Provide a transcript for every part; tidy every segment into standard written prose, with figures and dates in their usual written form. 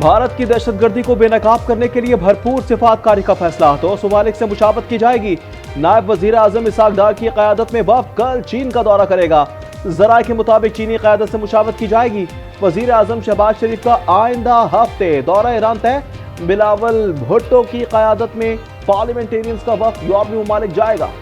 भारत की दहशतगर्दी को बेनकाब करने के लिए भरपूर सिफातकारी का फैसला। 2 ममालिक से मुशावरत की जाएगी। नायब वजीर आजम इसाक डार की क़यादत में वफ़द कल चीन का दौरा करेगा। जराए के मुताबिक चीनी क़यादत से मुशावरत की जाएगी। वजीर आजम शहबाज शरीफ का आइंदा हफ्ते दौरा ईरान तय। बिलावल भुट्टो की क़यादत में पार्लियामेंटेरियंस का वफ़द यूरोपीय ममालिक जाएगा।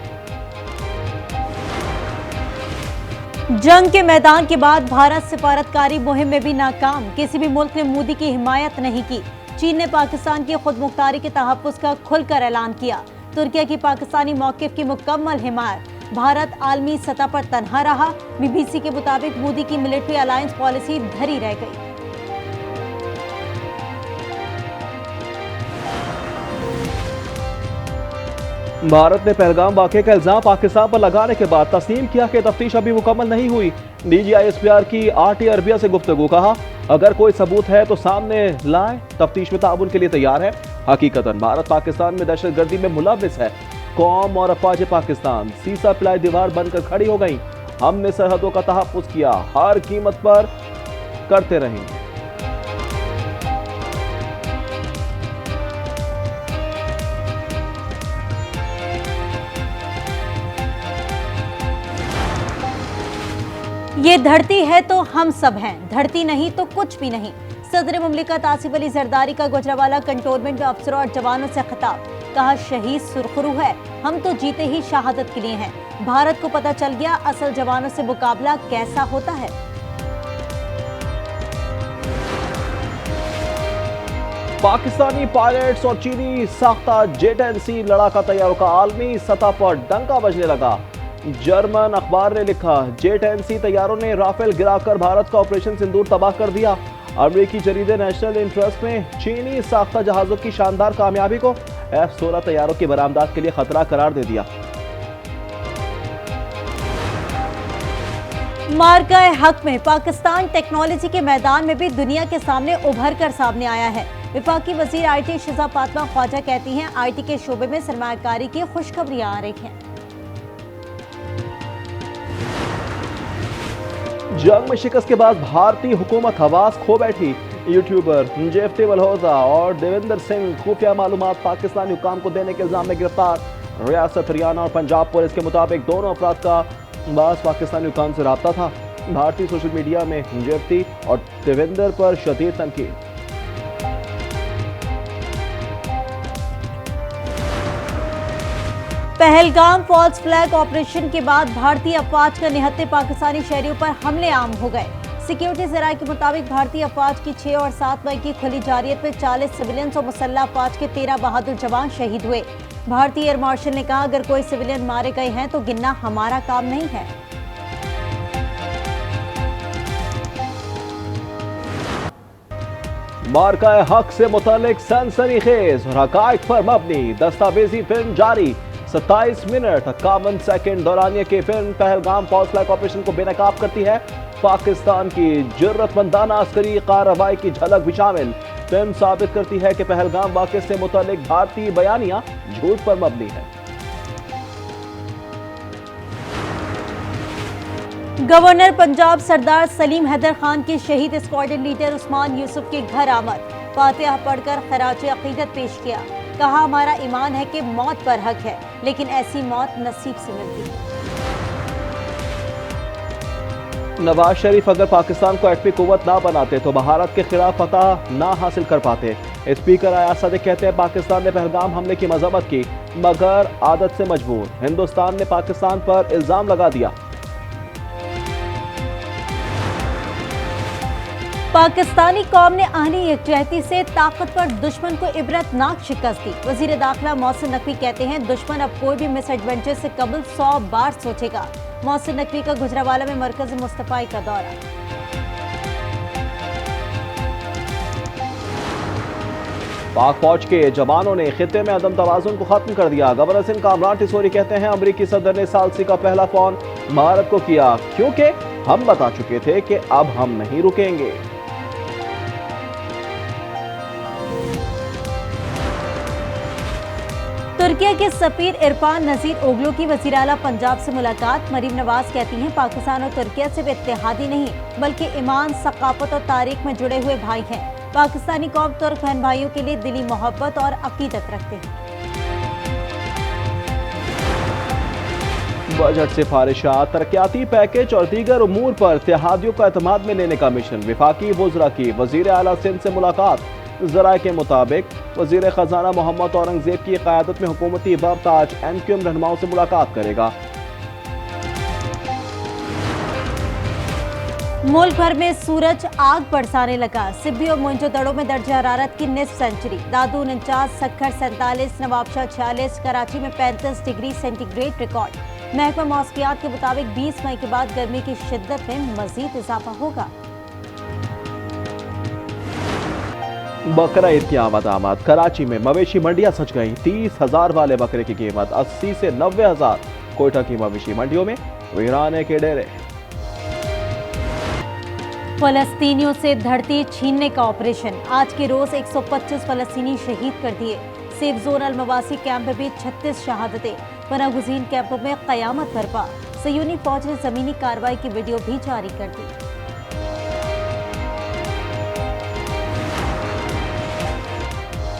जंग के मैदान के बाद भारत सिफारतकारी मुहिम में भी नाकाम। किसी भी मुल्क ने मोदी की हिमायत नहीं की। चीन ने पाकिस्तान की खुद मुख्तारी के तहफ़्फ़ुज़ का खुलकर ऐलान किया। तुर्किया की पाकिस्तानी मौक़िफ़ की मुकम्मल हिमायत। भारत आलमी सतह पर तन्हा रहा। BBC के मुताबिक मोदी की मिलिट्री अलायंस पॉलिसी धरी रह गई। भारत ने पहलगाम वाक़े का इल्जाम पाकिस्तान पर लगाने के बाद तस्लीम किया कि तफ्तीश अभी मुकम्मल नहीं हुई। DGISPR की RT अरबिया से गुफ्तगू। कहा, अगर कोई सबूत है तो सामने लाए, तफ्तीश में ताउन के लिए तैयार है। हकीकतन भारत पाकिस्तान में दहशतगर्दी में मुलव्विस है। कौम और अफवाज पाकिस्तान सीसा पिलाई दीवार बनकर खड़ी हो गई। हमने सरहदों का तहफ़्फ़ुज़ किया, हर कीमत पर करते रहेंगे। ये धरती है तो हम सब हैं, धरती नहीं तो कुछ भी नहीं। सदर मुमलिकत आसिफ अली जरदारी का गुजरावाला कंटोनमेंट में अफसरों और जवानों से खिताब। कहा, शहीद सुरखरू है, हम तो जीते ही शहादत के लिए हैं। भारत को पता चल गया असल जवानों से मुकाबला कैसा होता है। पाकिस्तानी पायलट्स और चीनी साख्ता J-10C लड़ाका तैयारों का आलमी सतह पर डंका बजने लगा। जर्मन अखबार ने लिखा, J-10C तैयारों ने राफेल गिराकर भारत का ऑपरेशन सिंदूर तबाह कर दिया। अमेरिकी जरीदे नेशनल इंटरेस्ट ने चीनी साख्ता जहाजों की शानदार कामयाबी को F-16 तैयारों की बरामदात के लिए खतरा करार दे दिया। मार्का हक में पाकिस्तान टेक्नोलॉजी के मैदान में भी दुनिया के सामने उभर कर सामने आया है। वफाकी वजीर IT शिजा फातिमा ख्वाजा कहती हैं, IT के शोबे में सरमायाकारी की खुशखबरियां आ रही हैं। जंग में शिकस्त के बाद भारतीय हुकूमत हवास खो बैठी। यूट्यूबर जेफ्ते मल्होत्रा और देवेंद्र सिंह खुफिया मालूमात पाकिस्तानी हुकाम को देने के इल्जाम में गिरफ्तार। रियासत हरियाणा और पंजाब पुलिस के मुताबिक दोनों अफराद का बास पाकिस्तानी हुकाम से रब्ता था। भारतीय सोशल मीडिया में जेफ्ती और देवेंद्र पर शदीद तनकीद। पहलगाम फॉल्स फ्लैग ऑपरेशन के बाद भारतीय अफवाज का निहत्ते पाकिस्तानी शहरियों पर हमले आम हो गए। सिक्योरिटी जराये के मुताबिक भारतीय अफवाज की 6 और 7 मई की खुली जारियत में 40 सिविलियंस और मुसल्लह अफवाज के 13 बहादुर जवान शहीद हुए। भारतीय एयर मार्शल ने कहा, अगर कोई सिविलियन मारे गए हैं तो गिनना हमारा काम नहीं है। मार्का हक से मुतालिक सनसनीखेज और हकायक पर मबनी दस्तावेजी फिल्म जारी। 27 मिनट 51 सेकंड दौरानिया की film Pahalgam false flag operation को बेनकाब करती है। पाकिस्तान की जुर्रतमंदाना अस्करी कार्रवाई की झलक भी शामिल। फिल्म साबित करती है कि पहलगाम वाक़े से मुतालिक भारतीय बयानियां झूठ पर मबनी है। गवर्नर पंजाब सरदार सलीम हैदर खान के शहीद स्क्वाड्रन लीडर उस्मान यूसुफ के घर आमद। फातिहा पढ़कर खराज अकीदत पेश किया। कहा, हमारा ईमान है कि मौत पर हक है, लेकिन ऐसी मौत नसीब से मिलती है। नवाज शरीफ अगर पाकिस्तान को एटमी कुव्वत ना बनाते तो भारत के खिलाफ फतह ना हासिल कर पाते। स्पीकर अयाज सदीक कहते हैं, पाकिस्तान ने पहलगाम हमले की मजम्मत की मगर आदत से मजबूर। हिंदुस्तान ने पाकिस्तान पर इल्जाम लगा दिया। पाकिस्तानी कौम ने आहनी यकजहती से ताकतवर दुश्मन को इबरतनाक शिकस्त दी। वजीर दाखिला मोहसिन नकवी कहते हैं, दुश्मन अब कोई भी मिस एडवेंचर से कबल 100 बार सोचेगा। मोहसिन नकवी का गुजरावाला में मरकज मुस्तफाई का दौरा। पाक फौज के जवानों ने खित्ते में अदम तवाजुन को खत्म कर दिया। गवर्नर सिंह कामरान टिसोरी कहते हैं, अमरीकी सदर ने सालसी का पहला फोन भारत को किया क्योंकि हम बता चुके थे कि अब हम नहीं रुकेंगे। तुर्किया के सफीर इरफान नजीर ओगलू की वज़ीर आला पंजाब से मुलाकात। मरीम नवाज कहती हैं, पाकिस्तान और तुर्किया सिर्फ इत्तेहादी नहीं बल्कि ईमान, सकाफत और तारीख में जुड़े हुए भाई हैं। पाकिस्तानी कौम तुर्क बहन भाइयों के लिए दिली मोहब्बत और अकीदत रखते हैं। बजट सिफारिशात, तरक्याती पैकेज और दीगर उमूर पर इत्तेहादियों को एतमाद में लेने का मिशन। वफाकी वज़रा की वज़ीर आला सिंध से मुलाकात। ज़राए के मुताबिक वज़ीर ख़जाना मोहम्मद औरंगज़ेब की क़यादत में हुकूमती वफ़द आज MQM रहनुमाओं से मुलाकात करेगा। मुल्क भर में सूरज आग बरसाने लगा। सिब्बी और मोइंजोदड़ो में दर्ज हरारत की निस्फ सेंचुरी। दादू 49, सक्खर 47, नवाबशाह 46, कराची में 35 डिग्री सेंटीग्रेड रिकॉर्ड। महकमा मौसमियात के मुताबिक 20 मई के बाद गर्मी की शिद्दत में मजीद इजाफा होगा। बकरा ईद की आमद। कराची में मवेशी मंडियां सज गईं। 30,000 वाले बकरे की कीमत 80 से 90,000। कोयटा की मवेशी मंडियों में वीराने के डेरे। फलस्तीनियों से धरती छीनने का ऑपरेशन। आज के रोज 125 फलस्तीनी शहीद कर दिए। सेफ जोन अल मवासी कैंप में भी 36 शहादतें। पनागुज़ीन कैंपों में क़यामत बरपा। सयूनी फौज ने ज़मीनी कार्रवाई की वीडियो भी जारी कर दी।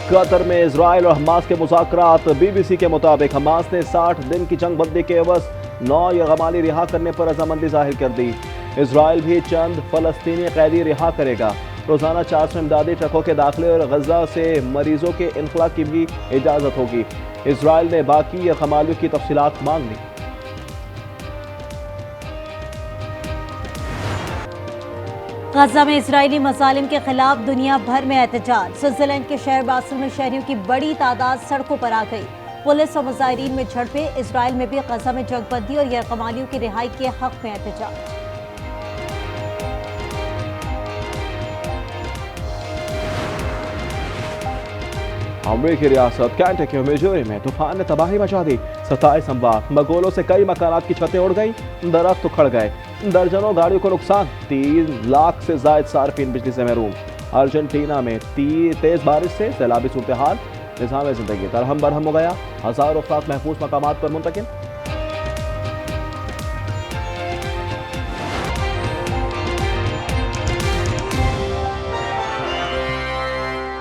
कतर में इजराइल और हमास के मुज़ाकरात। BBC के मुताबिक हमास ने 60 दिन की जंग बंदी के एवज 9 यगमाली रिहा करने पर रजामंदी जाहिर कर दी। इजराइल भी चंद फलस्तीनी कैदी रिहा करेगा। रोजाना 400 इमदादी ट्रकों के दाखिले और गजा से मरीजों के इनखला की भी इजाजत होगी। इजराइल ने बाकी यगमालियों की तफसीलात मांग ली। गजा में इजरायली मजालिम के खिलाफ दुनिया भर में एहतजाज। स्विट्जरलैंड के शहर बासल में शहरियों की बड़ी तादाद सड़कों पर आ गई। पुलिस और मुजाहिरीन में झड़पें। इजराइल में भी गजा में जंगबंदी और यरगमालियों की रिहाई के हक में एहतजाज। अमरीकी रियासत कैंटकी और मिजोरी में तूफान ने तबाही मचा दी। 27 अमवात। मगोलों से कई मकानात की छतें उड़ गईं। दरख्त उखड़ गए। दर्जनों गाड़ियों को नुकसान। 3 लाख से जायद सार्फिन बिजली से महरूम। अर्जेंटीना में तेज बारिश से सैलाबी सूरत हाल। निज़ाम ज़िंदगी दरहम बरहम हो गया। हज़ारों अफराद महफूज मकामात पर मुंतकिल।